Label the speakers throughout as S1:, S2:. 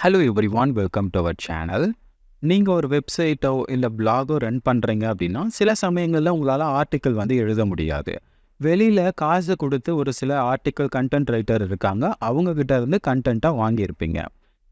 S1: Hello everyone, welcome to our channel. நீங்கள் ஒரு வெப்சைட்டோ இல்லை பிளாகோ ரன் பண்ணுறீங்க அப்படின்னா சில சமயங்களில் உங்களால் ஆர்டிக்கல் வந்து எழுத முடியாது. வெளியில் காசு கொடுத்து ஒரு சில ஆர்டிக்கல் கண்டென்ட் ரைட்டர் இருக்காங்க, அவங்கக்கிட்ட இருந்து கண்டென்ட்டாக வாங்கியிருப்பீங்க.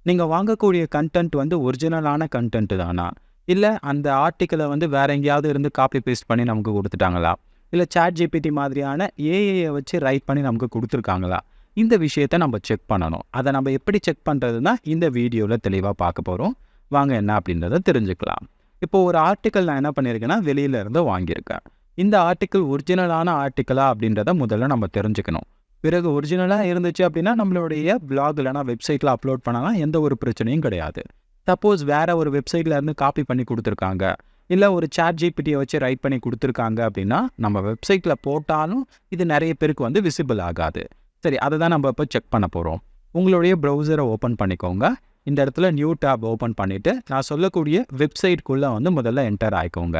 S1: நீங்கள் வாங்கக்கூடிய கண்டென்ட் வந்து ஒரிஜினலான கண்டென்ட் தானா, இல்லை அந்த ஆர்டிக்கலை வந்து வேற எங்கேயாவது இருந்து காப்பி பேஸ்ட் பண்ணி நமக்கு கொடுத்துட்டாங்களா, இல்லை சாட் ஜிபிடி மாதிரியான ஏஐயை வச்சு ரைட் பண்ணி நமக்கு கொடுத்துருக்காங்களா? இந்த விஷயத்தை நம்ம செக் பண்ணணும். அதை நம்ம எப்படி செக் பண்ணுறதுன்னா இந்த வீடியோவில் தெளிவாக பார்க்க போகிறோம். வாங்க என்ன அப்படின்றத தெரிஞ்சுக்கலாம். இப்போது ஒரு ஆர்டிக்கல் நான் என்ன பண்ணியிருக்கேன்னா வெளியிலேருந்து வாங்கியிருக்கேன். இந்த ஆர்டிக்கல் ஒரிஜினலான ஆர்டிக்கலா அப்படின்றத முதல்ல நம்ம தெரிஞ்சுக்கணும். பிறகு ஒரிஜினலாக இருந்துச்சு அப்படின்னா நம்மளுடைய பிளாக் இல்லைனா வெப்சைட்டில் அப்லோட் பண்ணலாம், எந்த ஒரு பிரச்சனையும் கிடையாது. சப்போஸ் வேறு ஒரு வெப்சைட்டில் இருந்து காப்பி பண்ணி கொடுத்துருக்காங்க, இல்லை ஒரு சாட் ஜிபிடியை வச்சு ரைட் பண்ணி கொடுத்துருக்காங்க அப்படின்னா நம்ம வெப்சைட்டில் போட்டாலும் இது நிறைய பேருக்கு வந்து விசிபிள் ஆகாது. சரி, அதை தான் நம்ம இப்போ செக் பண்ண போகிறோம். உங்களுடைய ப்ரௌசரை ஓப்பன் பண்ணிக்கோங்க. இந்த இடத்துல நியூ டேப் ஓப்பன் பண்ணிவிட்டு நான் சொல்லக்கூடிய வெப்சைட்குள்ளே வந்து முதல்ல என்டர் ஆகிக்கோங்க.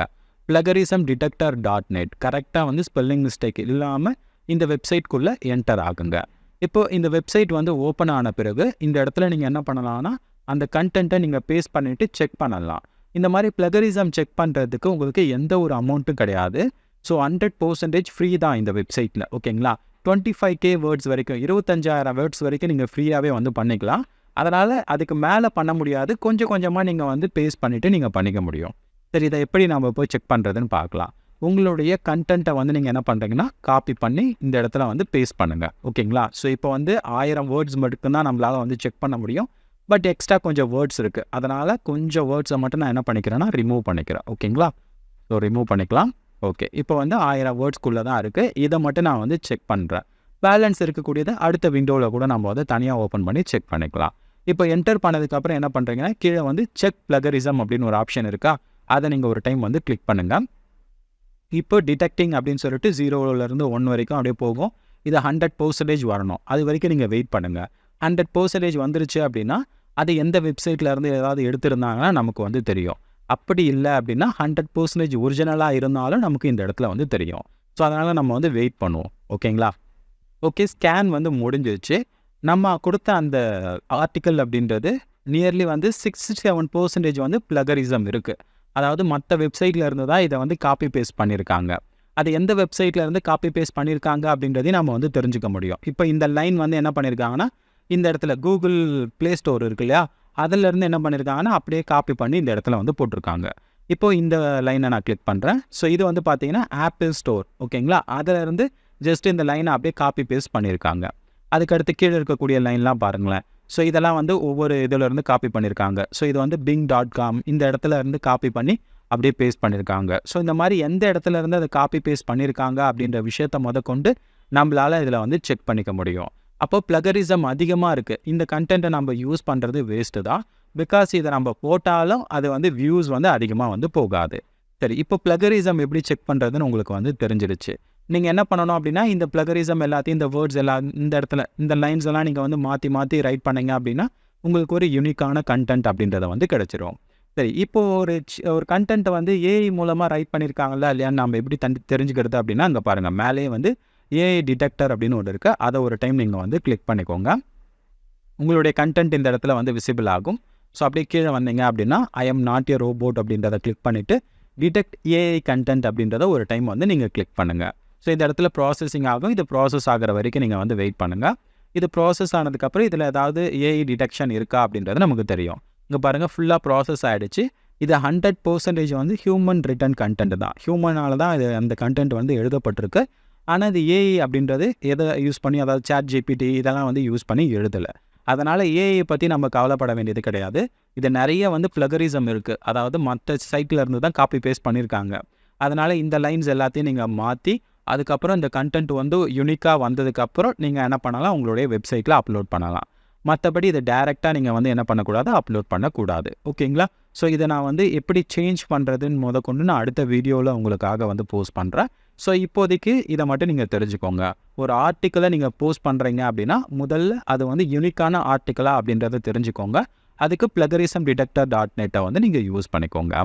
S1: plagiarismdetector.net கரெக்டாக வந்து ஸ்பெல்லிங் மிஸ்டேக் இல்லாமல் இந்த வெப்சைட்குள்ளே என்டர் ஆகுங்க. இப்போது இந்த வெப்சைட் வந்து ஓப்பன் ஆன பிறகு இந்த இடத்துல நீங்கள் என்ன பண்ணலாம்னா அந்த கண்டென்ட்டை நீங்கள் பேஸ்ட் பண்ணிவிட்டு செக் பண்ணலாம். இந்த மாதிரி பிளகரிசம் செக் பண்ணுறதுக்கு உங்களுக்கு எந்த ஒரு அமௌண்ட்டும் கிடையாது. ஸோ 100% ஃப்ரீ தான் இந்த வெப்சைட்டில். ஓகேங்களா? 25K வேர்ட்ஸ் வரைக்கும் 25,000 வேர்ட்ஸ் வரைக்கும் நீங்கள் ஃப்ரீயாகவே வந்து பண்ணிக்கலாம். அதனால் அதுக்கு மேலே பண்ண முடியாது, கொஞ்சம் கொஞ்சமாக நீங்கள் வந்து பேஸ்ட் பண்ணிவிட்டு நீங்கள் பண்ணிக்க முடியும். சரி, இதை எப்படி நம்ம போய் செக் பண்ணுறதுன்னு பார்க்கலாம். உங்களுடைய கண்டென்ட்டை வந்து நீங்கள் என்ன பண்ணுறீங்கன்னா காப்பி பண்ணி இந்த இடத்துல வந்து பேஸ்ட் பண்ணுங்கள். ஓகேங்களா? ஸோ இப்போ வந்து 1000 வேர்ட்ஸ் மட்டும்தான் நம்மளால் வந்து செக் பண்ண முடியும். பட் எக்ஸ்ட்ரா கொஞ்சம் வேர்ட்ஸ் இருக்குது, அதனால் கொஞ்சம் வேர்ட்ஸை மட்டும் நான் என்ன பண்ணிக்கிறேன்னா ரிமூவ் பண்ணிக்கிறேன். ஓகேங்களா? ஸோ ரிமூவ் பண்ணிக்கலாம். ஓகே, இப்போ வந்து 1000 வேர்ட்ஸ்குள்ளே தான் இருக்குது. இதை மட்டும் நான் வந்து செக் பண்ணுறேன். பேலன்ஸ் இருக்கக்கூடியதை அடுத்த விண்டோவில் கூட நம்ம வந்து தனியாக ஓப்பன் பண்ணி செக் பண்ணிக்கலாம். இப்போ என்டர் பண்ணதுக்கப்புறம் என்ன பண்ணுறீங்கன்னா கீழே வந்து செக் பிளகரிசம் அப்படின்னு ஒரு ஆப்ஷன் இருக்கா, அதை நீங்கள் ஒரு டைம் வந்து கிளிக் பண்ணுங்கள். இப்போ டிடெக்டிங் அப்படின்னு சொல்லிட்டு 0லேருந்து 1 வரைக்கும் அப்படியே போகும். இது 100% வரணும். அது வரைக்கும் நீங்கள் வெயிட் பண்ணுங்கள். 100% வந்துருச்சு அப்படின்னா அது எந்த வெப்சைட்டில் இருந்து ஏதாவது எடுத்திருந்தாங்கன்னா நமக்கு வந்து தெரியும். அப்படி இல்லை அப்படின்னா 100% ஒரிஜினலாக இருந்தாலும் நமக்கு இந்த இடத்துல வந்து தெரியும். ஸோ அதனால் நம்ம வந்து வெயிட் பண்ணுவோம். ஓகேங்களா? ஓகே, ஸ்கேன் வந்து முடிஞ்சிருச்சு. நம்ம கொடுத்த அந்த ஆர்டிக்கல் அப்படின்றது நியர்லி வந்து 67% வந்து பிளகரிசம் இருக்குது. அதாவது மற்ற வெப்சைட்டில் இருந்து தான் இதை வந்து காப்பி பேஸ்ட் பண்ணியிருக்காங்க. அது எந்த வெப்சைட்டில் இருந்து காப்பி பேஸ்ட் பண்ணியிருக்காங்க அப்படின்றதையும் நம்ம வந்து தெரிஞ்சுக்க முடியும். இப்போ இந்த லைன் வந்து என்ன பண்ணியிருக்காங்கன்னா இந்த இடத்துல கூகுள் ப்ளே ஸ்டோர் இருக்கு இல்லையா, அதிலேருந்து என்ன பண்ணியிருக்காங்கன்னா அப்படியே காப்பி பண்ணி இந்த இடத்துல வந்து போட்டிருக்காங்க. இப்போது இந்த லைனை நான் கிளிக் பண்ணுறேன். ஸோ இது வந்து பார்த்தீங்கன்னா ஆப்பிள் ஸ்டோர். ஓகேங்களா? அதிலேருந்து ஜஸ்ட் இந்த லைனை அப்படியே காப்பி பேஸ்ட் பண்ணியிருக்காங்க. அதுக்கடுத்து கீழே இருக்கக்கூடிய லைன்லாம் பாருங்களேன். ஸோ இதெல்லாம் வந்து ஒவ்வொரு இதிலேருந்து காப்பி பண்ணியிருக்காங்க. ஸோ இது வந்து bing.com இந்த இடத்துல இருந்து காப்பி பண்ணி அப்படியே பேஸ்ட் பண்ணியிருக்காங்க. ஸோ இந்த மாதிரி எந்த இடத்துல இருந்து அதை காப்பி பேஸ்ட் பண்ணியிருக்காங்க அப்படின்ற விஷயத்த முதற்கொண்டு நம்மளால் இதில் வந்து செக் பண்ணிக்க முடியும். அப்போ பிளகரிசம் அதிகமாக இருக்குது. இந்த கண்டென்ட்டை நம்ம யூஸ் பண்ணுறது வேஸ்ட்டு தான். பிகாஸ் இதை நம்ம போட்டாலும் அது வந்து வியூஸ் வந்து அதிகமாக வந்து போகாது. சரி, இப்போ பிளகரிசம் எப்படி செக் பண்ணுறதுன்னு உங்களுக்கு வந்து தெரிஞ்சிடுச்சு. நீங்கள் என்ன பண்ணணும் அப்படின்னா இந்த பிளகரிசம் எல்லாத்தையும் இந்த வேர்ட்ஸ் எல்லாம் இந்த இடத்துல இந்த லைன்ஸ் எல்லாம் நீங்கள் வந்து மாற்றி மாற்றி ரைட் பண்ணீங்க அப்படின்னா உங்களுக்கு ஒரு யூனிக்கான கண்டென்ட் அப்படின்றத வந்து கிடச்சிரும். சரி, இப்போது ஒரு கண்டென்ட்டை வந்து ஏஐ மூலமாக ரைட் பண்ணியிருக்காங்களா இல்லையான்னு நம்ம எப்படி தெரிஞ்சுக்கிறது அப்படின்னா அங்கே பாருங்கள், மேலே வந்து ஏஐ டிடெக்டர் அப்படின்னு ஒன்று இருக்குது. அதை ஒரு டைம் நீங்கள் வந்து கிளிக் பண்ணிக்கோங்க. உங்களுடைய கண்டென்ட் இந்த இடத்துல வந்து விசிபிள் ஆகும். ஸோ அப்படியே கீழே வந்தீங்க அப்படின்னா I am not a robot அப்படின்றத கிளிக் பண்ணிவிட்டு டிடெக்ட் ஏஐ கண்டென்ட் அப்படின்றத ஒரு டைம் வந்து நீங்கள் கிளிக் பண்ணுங்கள். ஸோ இந்த இடத்துல ப்ராசஸிங் ஆகும். இது ப்ராசஸ் ஆகிற வரைக்கும் நீங்கள் வந்து வெயிட் பண்ணுங்கள். இது ப்ராசஸ் ஆனதுக்கப்புறம் இதில் ஏதாவது ஏஐ டிடெக்ஷன் இருக்கா அப்படின்றது நமக்கு தெரியும். இங்கே பாருங்கள், ஃபுல்லாக ப்ராசஸ் ஆகிடுச்சு. இது 100% வந்து ஹியூமன் ரிட்டன் கண்டென்ட் தான். ஹியூமனால் தான் இது அந்த கண்டென்ட் வந்து எழுதப்பட்டிருக்கு. ஆனால் இது ஏஐ அப்படின்றது எதை யூஸ் பண்ணி, அதாவது சாட் ஜிபிடி இதெல்லாம் வந்து யூஸ் பண்ணி எழுதலை. அதனால் ஏஐ பற்றி நம்ம கவலைப்பட வேண்டியது கிடையாது. இது நிறைய வந்து பிளகரிசம் இருக்குது. அதாவது மற்ற சைட்டில் இருந்து தான் காப்பி பேஸ்ட் பண்ணியிருக்காங்க. அதனால் இந்த லைன்ஸ் எல்லாத்தையும் நீங்கள் மாற்றி அதுக்கப்புறம் இந்த கண்டென்ட் வந்து யூனிக்காக வந்ததுக்கப்புறம் நீங்கள் என்ன பண்ணலாம், உங்களுடைய வெப்சைட்டில் அப்லோட் பண்ணலாம். மற்றபடி இதை டைரெக்டாக நீங்கள் வந்து என்ன பண்ணக்கூடாது, அப்லோட் பண்ணக்கூடாது. ஓகேங்களா? ஸோ இதை நான் வந்து எப்படி சேஞ்ச் பண்ணுறதுன்னு முதற்கொண்டு நான் அடுத்த வீடியோவில் உங்களுக்காக வந்து போஸ்ட் பண்ணுறேன். ஸோ இப்போதைக்கு இதை மட்டும் நீங்கள் தெரிஞ்சுக்கோங்க. ஒரு ஆர்டிக்கலை நீங்கள் போஸ்ட் பண்ணுறீங்க அப்படின்னா முதல்ல அது வந்து யூனிக்கான ஆர்டிக்கலா அப்படின்றத தெரிஞ்சுக்கோங்க. அதுக்கு plagiarismdetector.net வந்து நீங்கள் யூஸ் பண்ணிக்கோங்க.